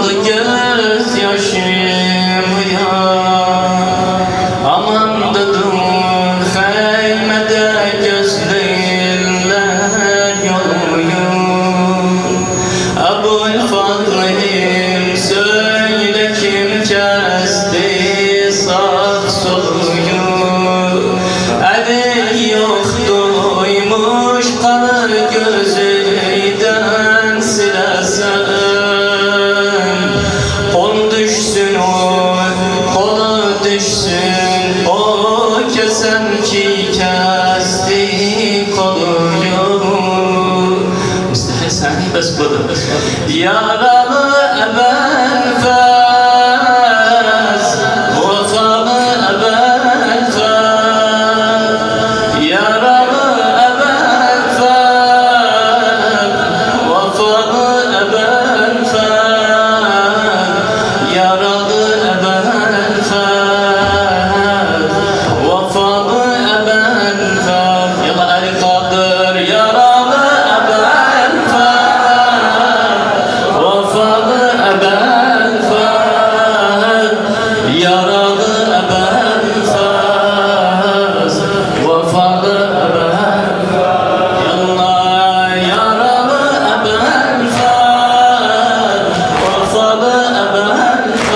oldu gözyaşım ya. Aman dedim heymede gözlüler yoluyu. Ebu'l-Fadl'im söyle kim kesti sağ soluyu. Eli yok duymuş kalır gözüden silesen. Kol düşsün o, kolu düşsün o kesen ki kesti koluyu. Mustafa sani bes budur. Yaralı Ebu'l-Faz, vefalı Ebu'l-Faz. Yaralı Ebu'l-Faz, vefalı Ebu'l-Faz. Yaralı Ebu'l-Faz, vefalı Ebu'l-Faz. Yalla Ali kaldır yaralı Ebu'l-Faz, vefalı Ebu'l-Faz. Yaralı Ebu'l-Faz, vefalı Ebu'l-Faz. Yalla yaralı Ebu'l-Faz, vefalı Ebu'l-Faz.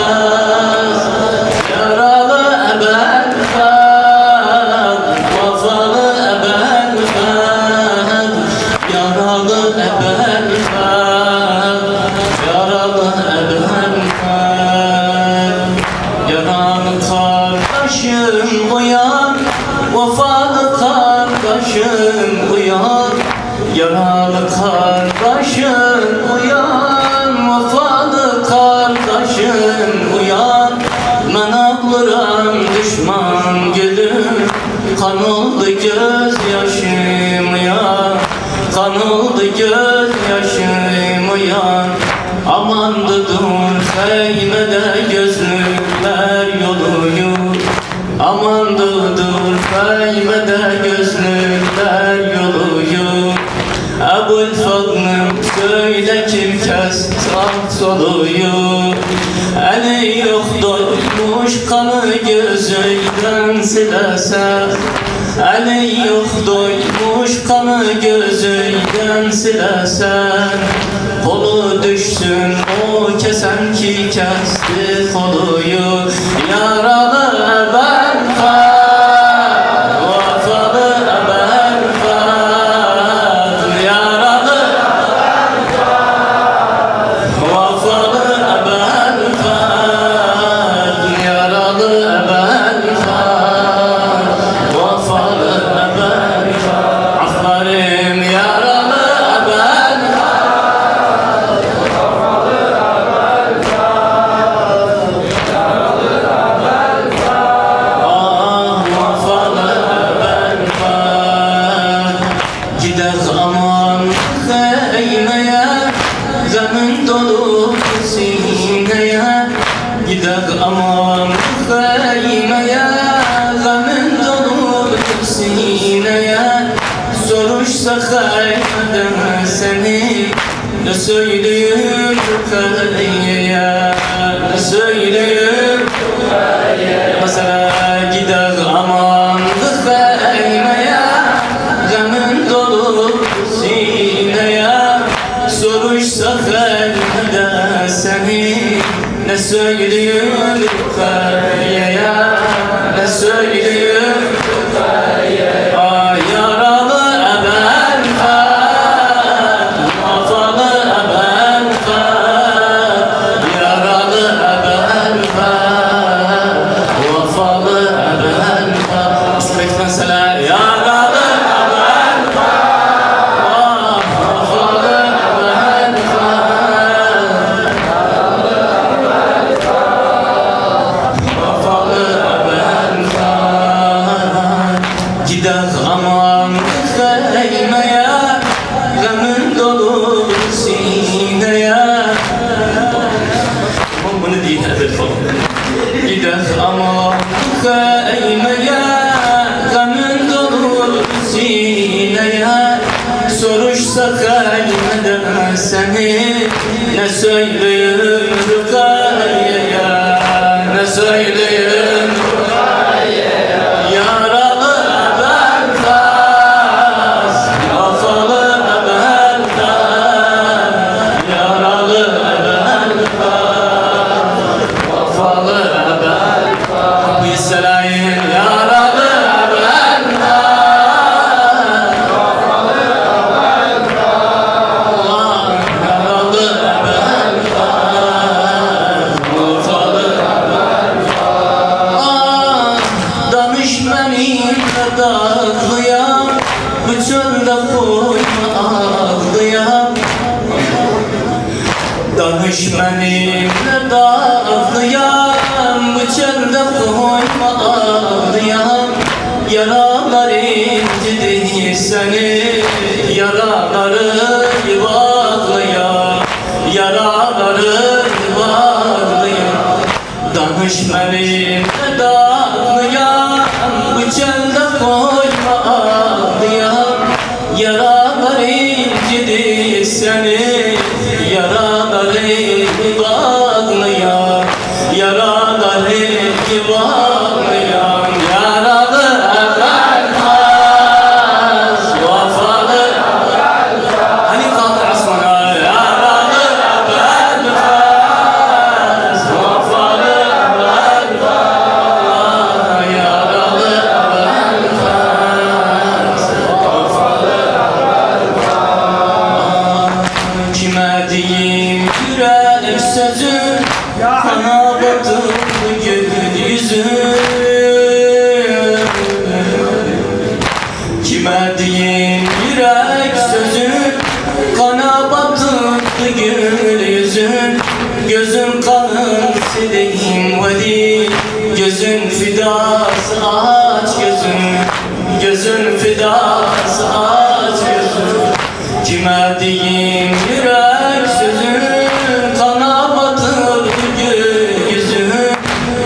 Yaralı Ebu'l-Faz, vefalı Ebu'l-Faz. Yaralı Ebu'l-Faz, yaralı Ebu'l-Faz. Yaralı kardeşim uyan, vefalı kardeşim uyan. Yaralı kardeşim uyan, vefalı kardeşim uyan. Ben ağlarım düşman gülüm, kan oldu gözyaşım uyan. Kan oldu gözyaşım uyan. Aman dur heymede gözlükler yoluyu. Aman dur heymede gözlükler yoluyu. Ebu'l-Fadl'ım söyle kim kesti sağ soluyu. Eli yok doymuş kanı gözünden silesen. Eli yok doymuş kanı gözünden silesen. Kolu düşsün o kesen ki kesti koluyu. Yaralı Ebu'l-Faz, vefalı Ebu'l-Faz. Yaralı vefalı Ebu'l-Faz. Yaralı Ebu'l-Faz, vefalı Ebu'l-Faz. Aferin yaralı Ebu'l-Faz, vefalı Ebu'l-Faz. Ah vefalı Ebu'l-Faz. Gider aman heymeye, zemin dolu sineye. Gider aman heymeye, zemin dolu sineye. Soruşsa heymeden seni, ne söyleyeyim Rukiye'ye, ne söyleyeyim Rukiye'ye. Mesela gider aman heymeye, zemin dolu sineye. Soruşsa heymeden seni, ne söyleyeyim Rukiye'ye, ne söyleyeyim Rukiye'ye. Ay yaralı Ebu'l-Faz, vefalı Ebu'l-Faz. Yaralı Ebu'l-Faz, vefalı Ebu'l-Faz. Üstelik mesela yaralı Ebu'l-Faz, vefalı Ebu'l-Faz. Vefalı Ebu'l-Faz. Gider aman heymeye, zemin dolu sineye. Bunu değil Ebu'l-Faz. Gider aman heymeye, zemin dolu sineye. Soruşsa kalbimden seni, ne söyleyeyim Danışmenimle dağlıyam, bu çölde koyma ağlıyam. Yaralar incidir seni, yaraları bağlıyam, yaraları bağlıyam. Danışmenimle dağlıyam, bu çölde koyma ağlıyam. Yaralar incidir seni, yaraları bağlayan, yaraları bağlayan, yaralı evvelmez, vafalı. Hani kaldı asmana, yaralı evvelmez, vafalı evvelmez, yaralı evvelmez, vafalı evvelmez. Kime diyeyim yürek sözün, kana batırdı gül yüzün. Kime diyeyim yürek sözün, kana batırdı gül yüzün. Gözün kanın sileyim veli, gözün fidası aç gözün, gözün fidası aç gözün. Kime diyeyim yürek sözün, kana batırdı gül yüzün.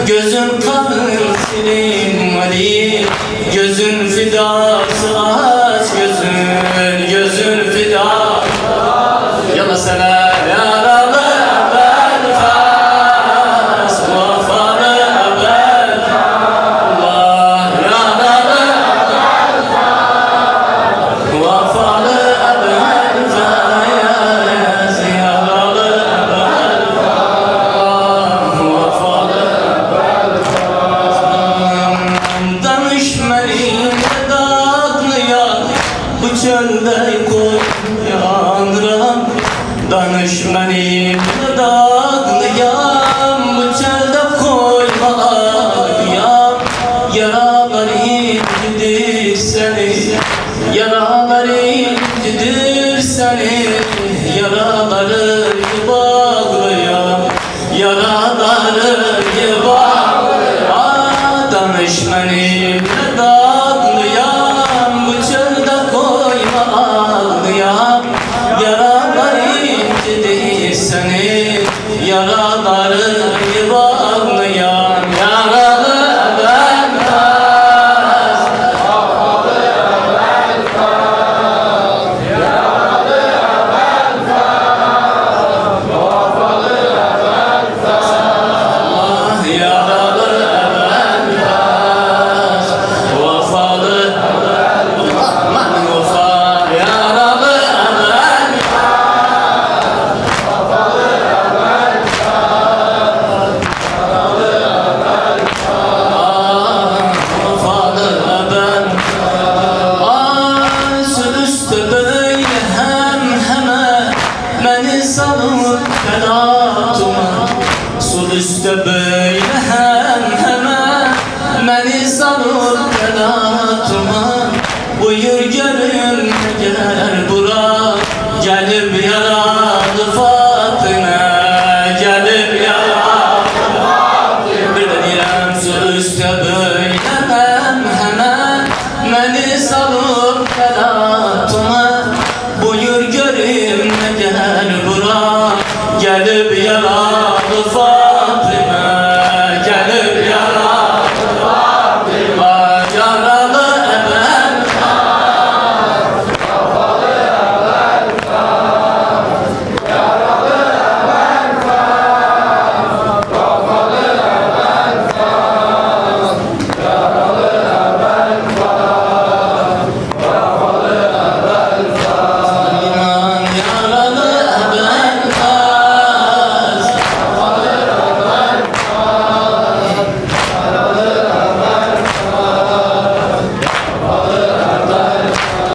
Gözün kanın sileyim veli, gözün fidası aç gözün, gözün fidası aç. Yalla selam yaralı evvelfez, vafalı evvelfez, Allah yaralı evvelfez, vafalı evvelfez, yaralı evvelfez, vafalı evvelfez. Danışmenimle dağlıyan, bu çölde koyanıram. Danışmenimle dağlıyan, bu çölde koyma ağlayan. Yaralar incidir seni, yaralar incidir seni, yaraları bağlayan, yaraları bağlayan. Danışmenimle dağlayan, bu çölde koyma ağlayan. Yaralar incidir seni, yaraları bağlayan, yaralı evvelmez, vafalı evvelmez, yaralı evvelmez, vafalı evvelmez, Allah yaralı evvelmez, vafalı evvelmez, aman vafa yaralı evvelmez, vafalı evvelmez, vafalı evvelmez. Sülüstü böyle hem hemen beni salıp felatıma. Sülüstü böyle hem hemen beni salıp felatıma. Buyur görün gel bura, gelip yaralı Fatıma, gelip yaralı Fatıma. Bir de diyem sülüstü böyle hem hemen beni salıp felatıma. Buyur görün gel bura, gelip yaralı Fatıma.